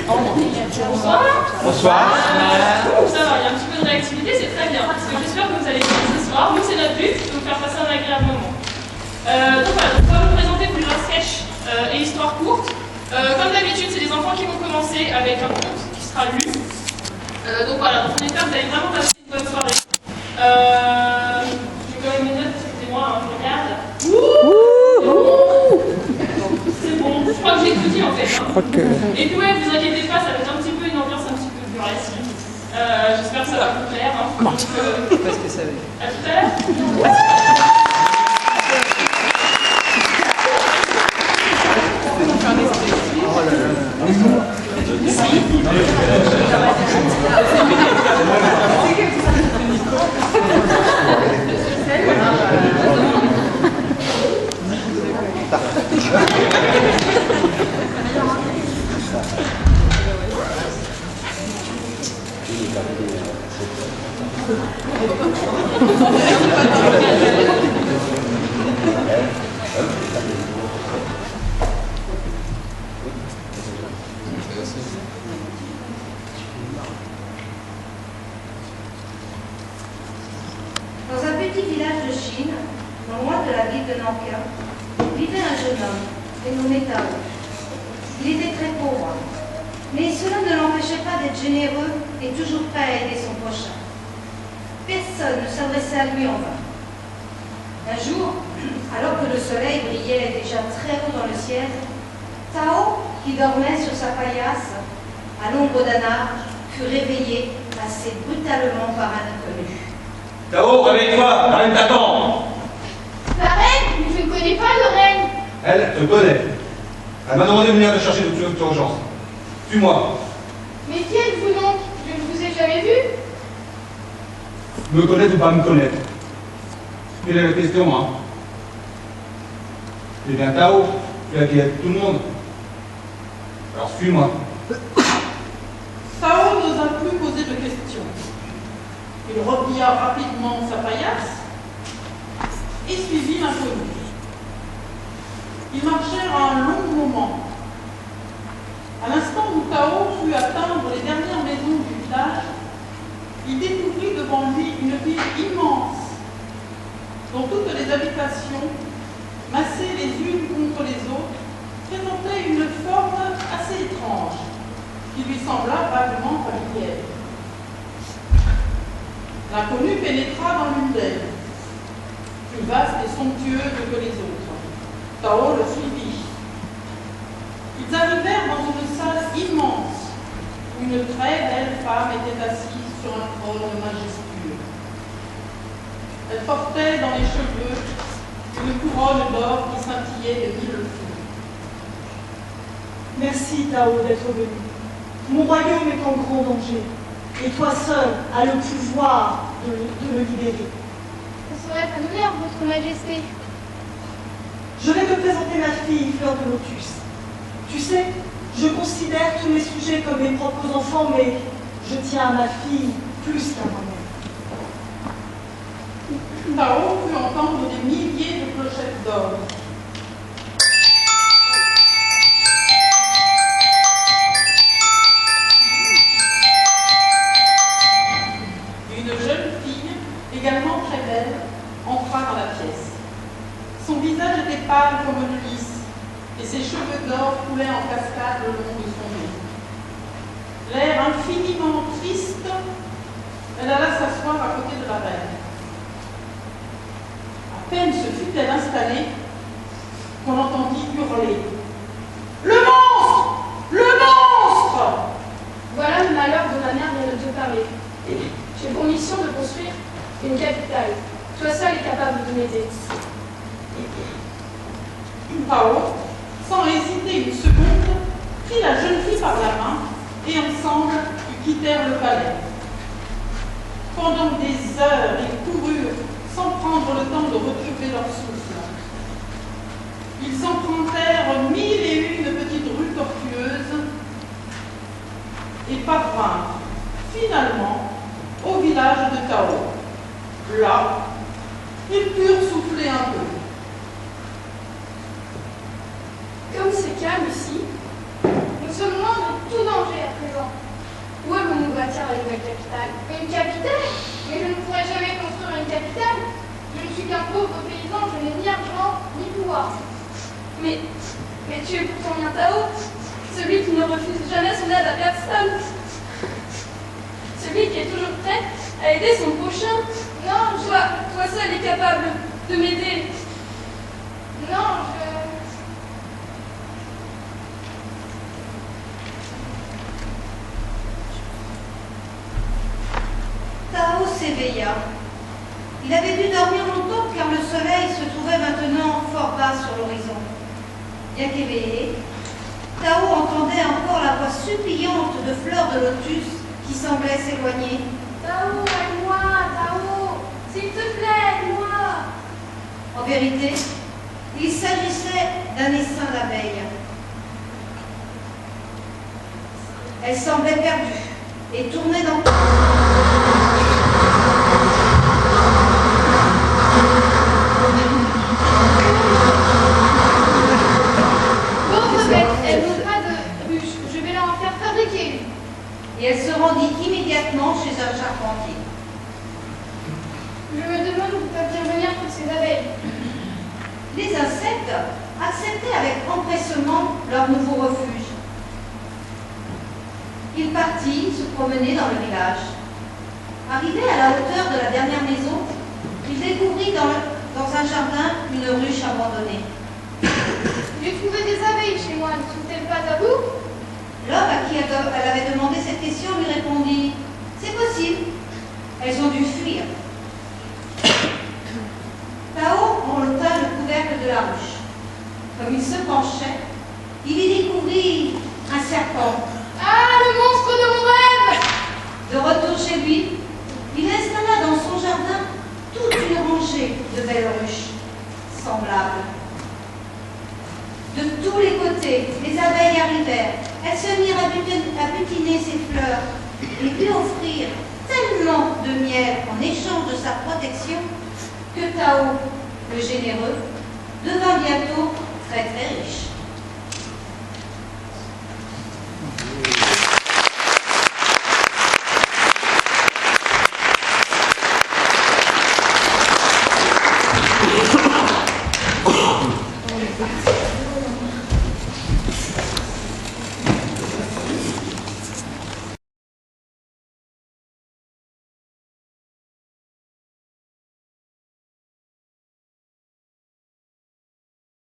Bonsoir. Bonsoir. Ça va, il y a un petit peu de réactivité, c'est très bien. Parce que j'espère que vous allez bien ce soir. Nous, c'est notre but, de vous faire passer un agréable moment. Donc voilà, on va vous présenter plusieurs sketchs et histoires courtes. Comme d'habitude, c'est des enfants qui vont commencer avec un conte qui sera lu. Donc voilà, on espère que vous allez vraiment passer une bonne soirée. J'ai quand même mes notes, excusez-moi, je regarde. C'est bon, je crois que j'ai tout dit en fait. Et puis ouais, vous inquiétez pas, ça va être un petit peu une ambiance un petit peu burlesque. J'espère que ça va vous plaire. Donc, Parce que ça va. à tout à l'heure. Dans un petit village de Chine, non loin de la ville de Nankin, vivait un jeune homme, dénommé Tao. Il était très pauvre, mais cela ne l'empêchait pas d'être généreux et toujours prêt à aider son prochain. Personne ne s'adressait à lui en vain. Un jour, alors que le soleil brillait déjà très haut dans le ciel, Tao, qui dormait sur sa paillasse, à l'ombre d'un arbre, fut réveillé assez brutalement par un inconnu. Tao, réveille-toi, la reine t'attend. La reine? Mais je ne connais pas de reine. Elle te connaît. Elle m'a demandé de venir te chercher d'urgence. Suis-moi. Mais qui êtes-vous donc? Je ne vous ai jamais vu. Me connaître ou pas me connaître? Quelle est la question, hein? Eh bien, Tao, tu as qui aide tout le monde. Alors suis-moi. Tao n'osa plus poser de questions. Il replia rapidement sa paillasse et suivit l'inconnu. Ils marchèrent un long moment. À l'instant où Tao fut atteindre les dernières maisons du village, il découvrit devant lui une ville immense, dont toutes les habitations, massées les unes contre les autres, présentaient une forme assez étrange, qui lui sembla vaguement familière. L'inconnu pénétra dans l'une d'elles, plus vaste et somptueuse que les autres. Tao le suivit. Ils arrivèrent dans une salle immense, où une très belle femme était assise sur un trône majestueux. Elle portait dans les cheveux une couronne d'or qui scintillait de 1000 feux. Merci, Tao, d'être venu. Mon royaume est en grand danger, et toi seul as le pouvoir de le libérer. Ce serait un honneur, votre majesté. Je vais te présenter ma fille, Fleur de Lotus. Tu sais, je considère tous mes sujets comme mes propres enfants, mais je tiens à ma fille plus qu'à moi-même. Tao put entendre des milliers de clochettes d'or. Une jeune fille, également très belle, entra dans la pièce. Son visage était pâle comme le lys, et ses cheveux d'or coulaient en cascade le long de son nez. L'air infiniment triste, elle alla s'asseoir à côté de la reine. À peine se fut-elle installée qu'on entendit hurler. « Le monstre! Le monstre !» Voilà le malheur dont ma mère vient de te parler. J'ai pour mission de construire une capitale. Toi seul est capable de m'aider. Tao, sans hésiter une seconde, prit la jeune fille par la main et ensemble ils quittèrent le palais. Pendant des heures, ils coururent sans prendre le temps de retrouver leur souffle. Ils empruntèrent 1001 petites rues tortueuses et parvinrent finalement au village de Tao. Là, ils purent souffler un peu. Comme c'est calme ici, nous sommes loin de tout danger suis qu'un pauvre paysan, je n'ai ni argent, ni pouvoir. Mais tu es pourtant bien Tao, celui qui ne refuse jamais son aide à personne. Celui qui est toujours prêt à aider son prochain. Non, toi seul est capable de m'aider. Non, Tao s'éveilla. Il avait dû dormir longtemps car le soleil se trouvait maintenant fort bas sur l'horizon. Bien qu'éveillé, Tao entendait encore la voix suppliante de Fleur de Lotus qui semblait s'éloigner. Tao, aide-moi, Tao, s'il te plaît, aide-moi. En vérité, il s'agissait d'un essaim d'abeilles. Elle semblait perdue et tournait dans... Pauvre bête, elle n'aura pas de ruche, je vais leur en faire fabriquer une. Et elle se rendit immédiatement chez un charpentier. Je me demande où peuvent bien venir toutes ces abeilles. Les insectes acceptaient avec empressement leur nouveau refuge. Il partit se promener dans le village. Arrivé à la hauteur de la dernière maison, il découvrit dans un jardin une ruche abandonnée. J'ai trouvé des abeilles chez moi, ne sont-elles pas à vous? L'homme à qui elle avait demandé cette question lui répondit « C'est possible, elles ont dû fuir. » Tao enleva le couvercle de la ruche. Comme il se penchait, il y découvrit un serpent. Ah, le monstre de mon rêve! De retour chez lui, il installa dans son jardin toute une rangée de belles ruches semblables. De tous les côtés, les abeilles arrivèrent. Elles se mirent à butiner ses fleurs et lui offrirent tellement de miel en échange de sa protection que Tao, le généreux, devint bientôt très très riche.